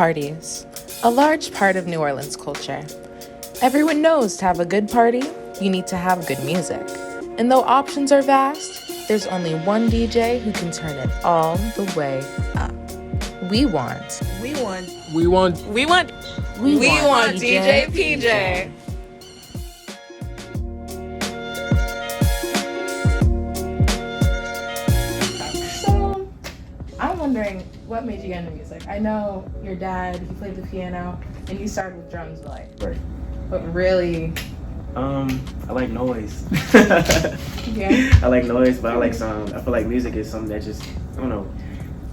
Parties, a large part of New Orleans culture. Everyone knows to have a good party, you need to have good music. And though options are vast, there's only one DJ who can turn it all the way up. We want DJ PJ. So, I'm wondering, what made you get into music? I know your dad, he played the piano, and you started with drums, but Right. But really? I like noise. Yeah. I like noise, but I like sound. I feel like music is something that just, I don't know,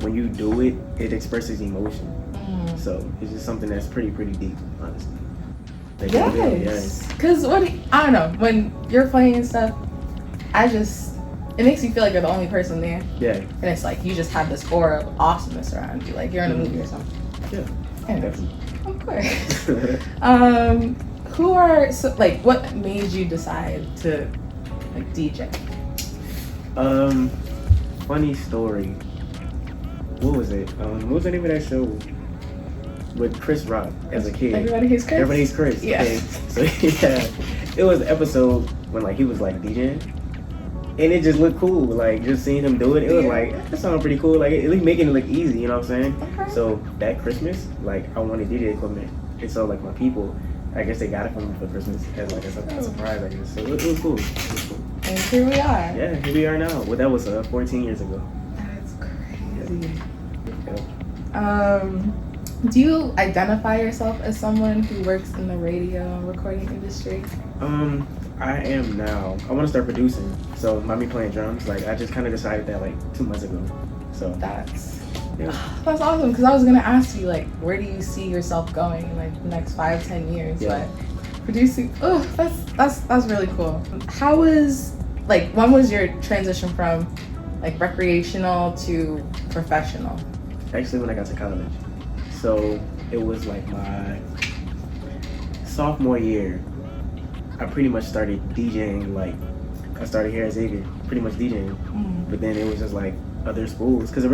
when you do it, it expresses emotion. So it's just something that's pretty deep, honestly. Like, Yes. Because I don't know, when you're playing stuff, it makes you feel like you're the only person there. Yeah. And it's like you just have this aura of awesomeness around you, like you're in a movie or something. Yeah. Anyways, of course. What made you decide to DJ? Funny story. What was it? What was the name of that show with Chris Rock as a kid? Everybody Hates Chris? Everybody Hates Chris. Yeah. Okay. So yeah, it was an episode when he was DJing, and it just looked cool. Just seeing him do it, it was that sounded pretty cool. At least making it look easy. You know what I'm saying? Okay. So that Christmas, I wanted DJ equipment, and so my people, I guess they got it for me for Christmas as a surprise. I guess so. It was cool. And here we are. Yeah, here we are now. Well, that was 14 years ago. That's crazy. Yeah. Do you identify yourself as someone who works in the radio and recording industry? I am now. I want to start producing. So, me playing drums. I just kind of decided that 2 months ago. So That's awesome. Because I was gonna ask you where do you see yourself going in the next 5-10 years? Yeah. But producing, that's really cool. How was when was your transition from recreational to professional? Actually, when I got to college. So it was my sophomore year. I pretty much started DJing. I started here at Xavier, pretty much DJing. But then it was just other schools, because I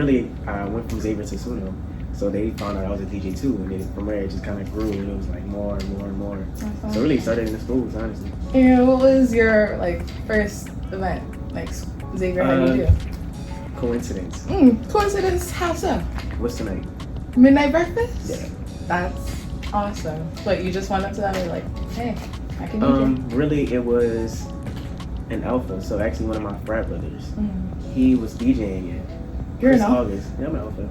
went from Xavier to Suno. So they found out I was a DJ too, and then from there it just kind of grew, and it was more and more and more. So it really started in the schools, honestly. And what was your first event? Xavier, how do you do? Coincidence. Coincidence? How so? What's tonight? Midnight breakfast? Yeah. That's awesome. But you just went up to them and hey, I can DJ. Really, it was an alpha. So actually, one of my frat brothers, he was DJing it. You're an alpha? August. Yeah, I'm an alpha.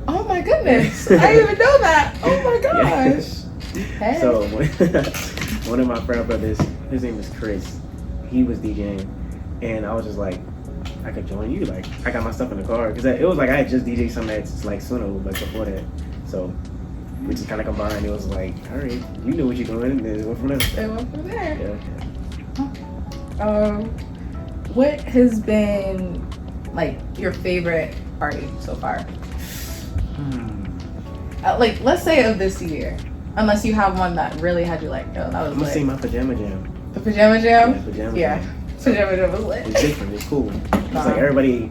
Oh my goodness! I didn't even know that. Oh my gosh! Hey. So one of my frat brothers, his name is Chris. He was DJing, and I was just I could join you. I got my stuff in the car, because it was I had just DJed something that's Suno, before that. So we just kind of combined. It was all right, you knew what you're doing, and then it went from there. It went from there. Yeah. What has been your favorite party so far? Let's say of this year, unless you have one that really had you that was I'm gonna say my pajama jam. The pajama jam? Yeah, pajama jam. Pajama jam was lit. It's different. It's cool. It's everybody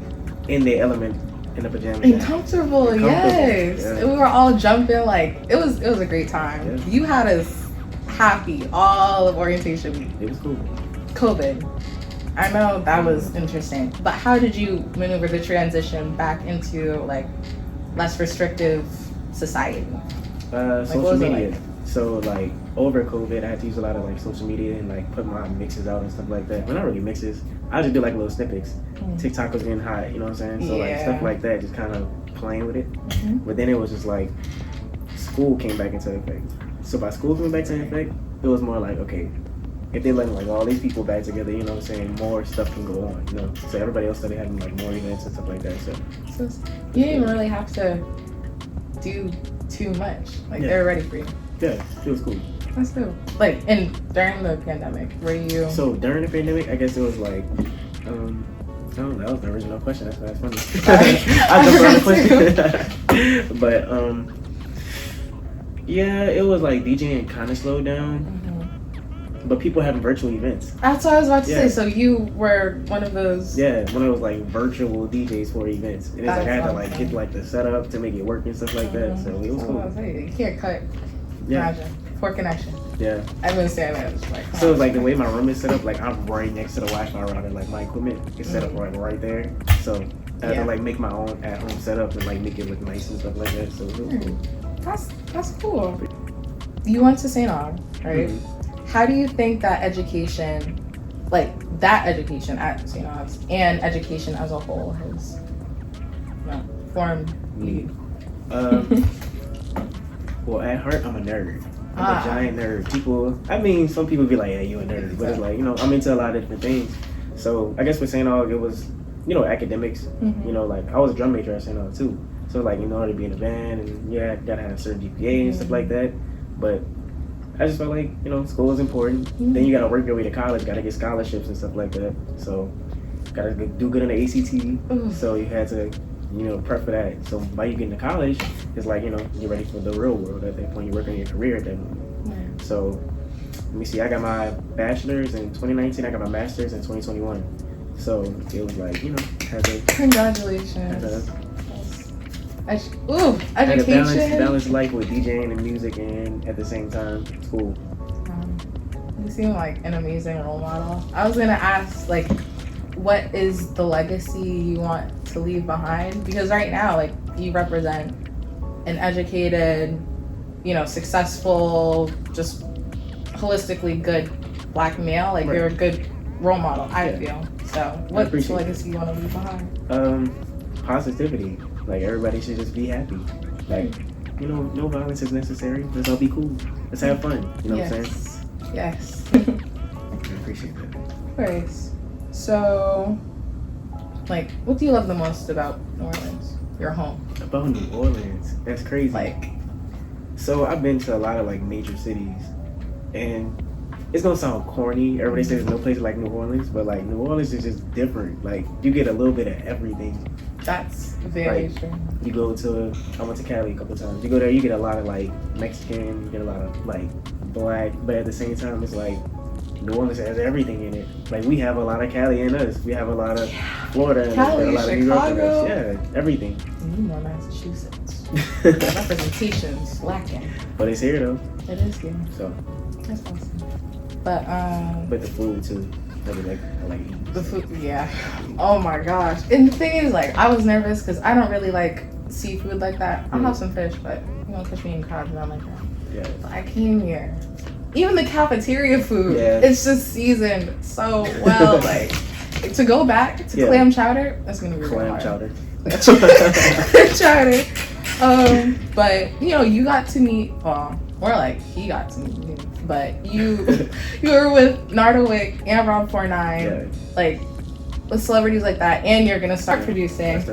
in their element in the pajama jam. And comfortable, yes. Yeah. And we were all jumping it was a great time. Yeah. You had us happy all of orientation week. It was cool. COVID. I know that was interesting. But how did you maneuver the transition back into less restrictive society? Social media. So over COVID, I had to use a lot of social media and put my mixes out and stuff like that. Well, not really mixes. I just do little snippets. TikTok was getting hot, you know what I'm saying? So stuff like that, just kind of playing with it. But then it was just school came back into effect. So by school coming back into effect, it was more okay, if they letting all these people back together, you know what I'm saying, more stuff can go on, you know. So everybody else started having more events and stuff like that. So you didn't really have to do too much. They were ready for you. Yeah, it was cool. That's cool. And during the pandemic, were you? So during the pandemic, I guess it was I don't know, that was the original question. That's funny. I jumped around the question. But yeah, it was DJing kind of slowed down. but people having virtual events. That's what I was about to say. So you were one of those. Yeah, one of those like virtual DJs for events, and it's like I had to like get like the setup to make it work and stuff like that. So it was cool. You can't cut. Imagine. Poor connection. Yeah. I understand that. It's like, so it's like the way my room is set up, like I'm right next to the Wi-Fi router. Like my equipment is set up right there. So I had to like make my own at-home setup and like make it look nice and stuff like that. So it was cool. That's cool. You went to St. Aug, right? Mm-hmm. How do you think that education, like that education at St. Aug's and education as a whole has formed you? Well, at heart, I'm a nerd. I'm a giant nerd. Some people be like, yeah, you a nerd. But it's like, I'm into a lot of different things. So I guess with St. Aug, it was, academics. Mm-hmm. Like I was a drum major at St. Aug too. So like, in order to be in a band and gotta have a certain GPA and stuff like that. But I just felt like, school is important. Mm-hmm. Then you gotta work your way to college, gotta get scholarships and stuff like that. So gotta do good in the ACT. Mm-hmm. So you had to, prep for that. So by you getting to college, it's like, you're ready for the real world at that point. You're working on your career at that moment. Mm-hmm. So let me see, I got my bachelor's in 2019, I got my master's in 2021. So it was like, Congratulations. Education. Had to balance life with DJing and music and at the same time school. You seem like an amazing role model. I was gonna ask, like, what is the legacy you want to leave behind? Because right now, like, you represent an educated, successful, just holistically good Black male. Like, you're a good role model, I feel. So what's the legacy you want to leave behind? Positivity. Like, everybody should just be happy. Like, no violence is necessary. Let's all be cool. Let's have fun. You know what I'm saying? Yes. I appreciate that. Of course. So, like, what do you love the most about New Orleans? Your home. About New Orleans? That's crazy. So I've been to a lot of, like, major cities. And it's gonna sound corny. Everybody says there's no place like New Orleans. But, like, New Orleans is just different. Like, you get a little bit of everything. That's very true. I went to Cali a couple times. You go there, you get a lot of like Mexican, you get a lot of like Black, but at the same time, it's like New Orleans has everything in it. Like we have a lot of Cali in us. We have a lot of Florida and Cali, a lot of New York in us. Yeah, everything. You know Massachusetts. Representation's lacking. But it's here though. It is here. So that's awesome. But the food too. I like eating. The food, yeah. Oh my gosh. And the thing is, like, I was nervous because I don't really like seafood like that. I'll have some fish, but catch me in crabs and not like that. Yeah. But I came here. Even the cafeteria food, it's just seasoned so well. Like, to go back to clam chowder, that's gonna be really hard. Chowder. Chowder. But you got to meet. Well, more like he got to meet me. But you were with Nardowick and Rob 49, like with celebrities like that, and you're gonna start producing.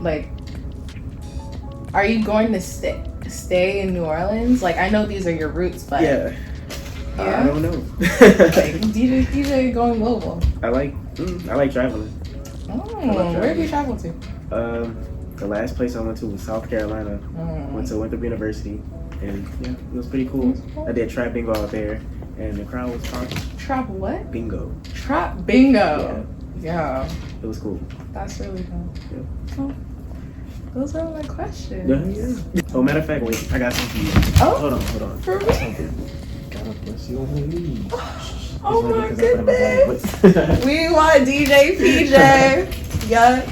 Like, are you going to stay in New Orleans? Like, I know these are your roots, but I don't know. Like DJ going global. I like traveling. Where did you travel to? The last place I went to was South Carolina. Went to Winthrop University. And it was pretty cool. I did trap bingo out there, and the crowd was talking. Trap what? Bingo. Trap bingo. Yeah. It was cool. That's really cool. Yeah. Oh, those are my questions. Yeah. Oh, matter of fact, wait, I got something for you. Oh, hold on. For me? God bless you on my knees. Oh my goodness. We want DJ PJ. Yeah.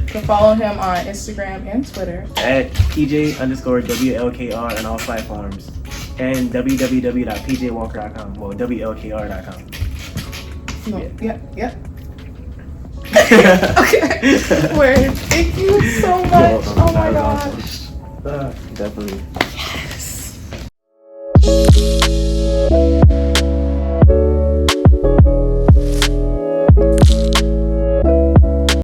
You can follow him on Instagram and Twitter at PJ_WLKR on all platforms and www.pjwalker.com. Well, WLKR.com. Yep. Okay. Word. Thank you so much. Oh my gosh. Definitely.